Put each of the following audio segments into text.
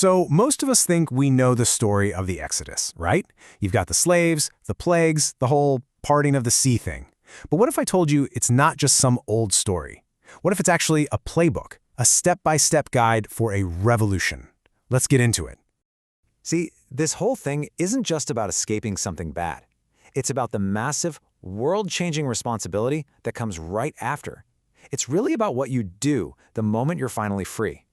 So most of us think we know the story of the Exodus, right? You've got the slaves, the plagues, the whole parting of the sea thing. But what if I told you it's not just some old story? What if it's actually a playbook, a step-by-step guide for a revolution? Let's get into it. See, this whole thing isn't just about escaping something bad. It's about the massive, world-changing responsibility that comes right after. It's really about what you do the moment you're finally free.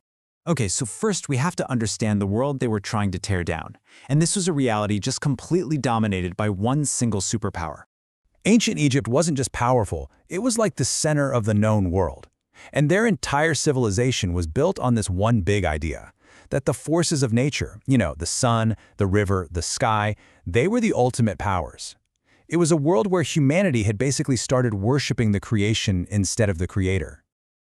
Okay, so first we have to understand the world they were trying to tear down. And this was a reality just completely dominated by one single superpower. Ancient Egypt wasn't just powerful, it was like the center of the known world. And their entire civilization was built on this one big idea, that the forces of nature, the sun, the river, the sky, they were the ultimate powers. It was a world where humanity had basically started worshiping the creation instead of the creator.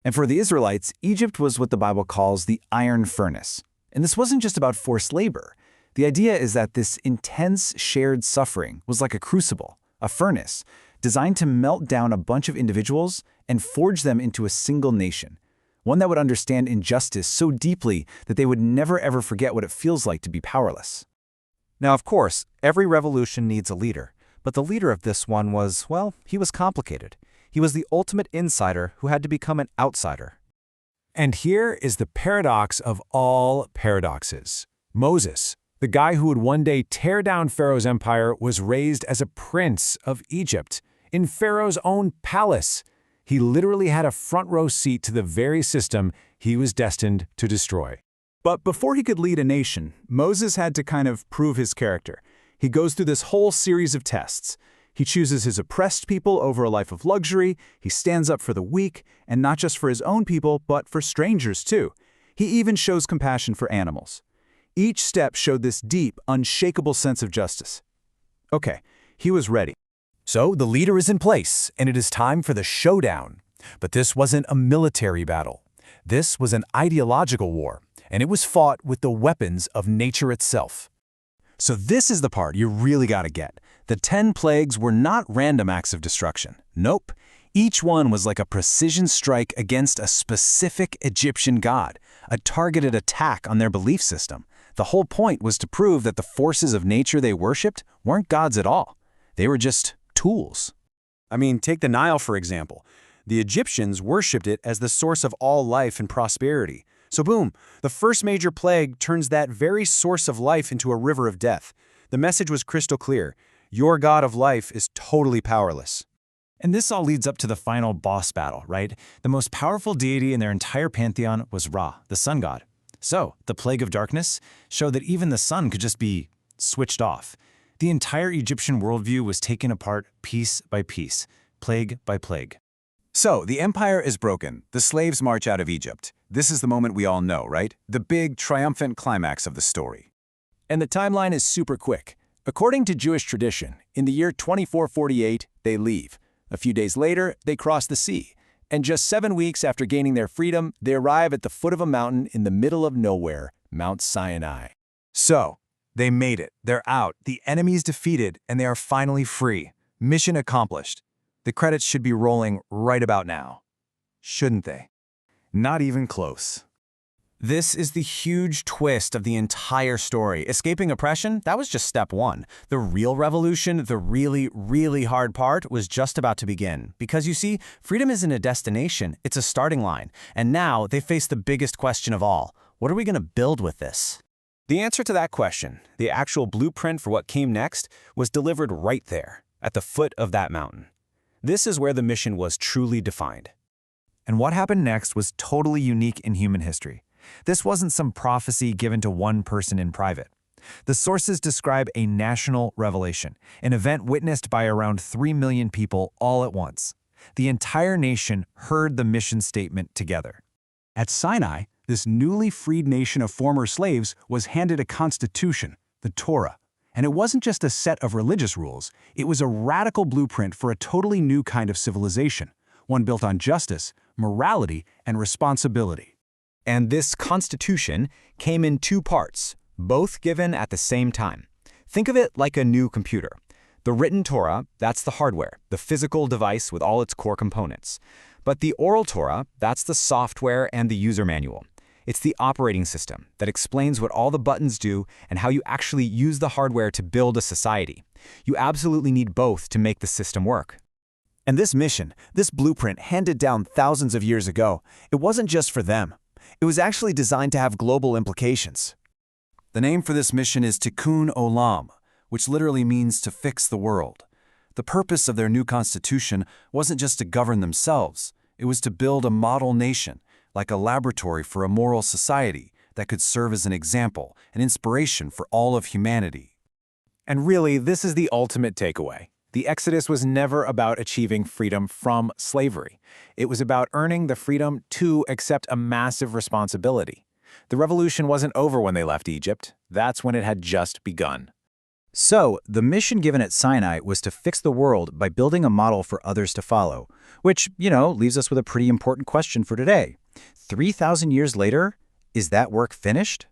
And for the Israelites, Egypt was what the Bible calls the iron furnace. And this wasn't just about forced labor. The idea is that this intense shared suffering was like a crucible, a furnace, designed to melt down a bunch of individuals and forge them into a single nation, one that would understand injustice so deeply that they would never ever forget what it feels like to be powerless. Now, of course, every revolution needs a leader, but the leader of this one was, well, he was complicated. He was the ultimate insider who had to become an outsider. And here is the paradox of all paradoxes. Moses, the guy who would one day tear down Pharaoh's empire, was raised as a prince of Egypt, in Pharaoh's own palace. He literally had a front-row seat to the very system he was destined to destroy. But before he could lead a nation, Moses had to kind of prove his character. He goes through this whole series of tests. He chooses his oppressed people over a life of luxury, he stands up for the weak, and not just for his own people, but for strangers too. He even shows compassion for animals. Each step showed this deep, unshakable sense of justice. Okay, he was ready. So the leader is in place, and it is time for the showdown. But this wasn't a military battle. This was an ideological war, and it was fought with the weapons of nature itself. So this is the part you really gotta get. The 10 plagues were not random acts of destruction. Nope. Each one was like a precision strike against a specific Egyptian god, a targeted attack on their belief system. The whole point was to prove that the forces of nature they worshipped weren't gods at all. They were just tools. I mean, take the Nile, for example. The Egyptians worshipped it as the source of all life and prosperity. So boom, the first major plague turns that very source of life into a river of death. The message was crystal clear. Your god of life is totally powerless. And this all leads up to the final boss battle, right? The most powerful deity in their entire pantheon was Ra, the sun god. So, the plague of darkness showed that even the sun could just be switched off. The entire Egyptian worldview was taken apart piece by piece, plague by plague. So, the empire is broken. The slaves march out of Egypt. This is the moment we all know, right? The big, triumphant climax of the story. And the timeline is super quick. According to Jewish tradition, in the year 2448, they leave. A few days later, they cross the sea. And just 7 weeks after gaining their freedom, they arrive at the foot of a mountain in the middle of nowhere, Mount Sinai. So, they made it. They're out. The enemy's defeated, and they are finally free. Mission accomplished. The credits should be rolling right about now. Shouldn't they? Not even close. This is the huge twist of the entire story. Escaping oppression, that was just step one. The real revolution, the really, really hard part, was just about to begin. Because you see, freedom isn't a destination, it's a starting line. And now they face the biggest question of all. What are we going to build with this? The answer to that question, the actual blueprint for what came next, was delivered right there, at the foot of that mountain. This is where the mission was truly defined. And what happened next was totally unique in human history. This wasn't some prophecy given to one person in private. The sources describe a national revelation, an event witnessed by around 3 million people all at once. The entire nation heard the mission statement together. At Sinai, this newly freed nation of former slaves was handed a constitution, the Torah. And it wasn't just a set of religious rules, it was a radical blueprint for a totally new kind of civilization, one built on justice, morality, and responsibility. And this constitution came in 2 parts, both given at the same time. Think of it like a new computer. The written Torah, that's the hardware, the physical device with all its core components. But the oral Torah, that's the software and the user manual. It's the operating system that explains what all the buttons do and how you actually use the hardware to build a society. You absolutely need both to make the system work. And this mission, this blueprint handed down thousands of years ago, it wasn't just for them. It was actually designed to have global implications. The name for this mission is Tikkun Olam, which literally means to fix the world. The purpose of their new constitution wasn't just to govern themselves. It was to build a model nation, like a laboratory for a moral society that could serve as an example, an inspiration for all of humanity. And really, this is the ultimate takeaway. The Exodus was never about achieving freedom from slavery. It was about earning the freedom to accept a massive responsibility. The revolution wasn't over when they left Egypt. That's when it had just begun. So, the mission given at Sinai was to fix the world by building a model for others to follow, which, leaves us with a pretty important question for today. 3,000 years later, is that work finished?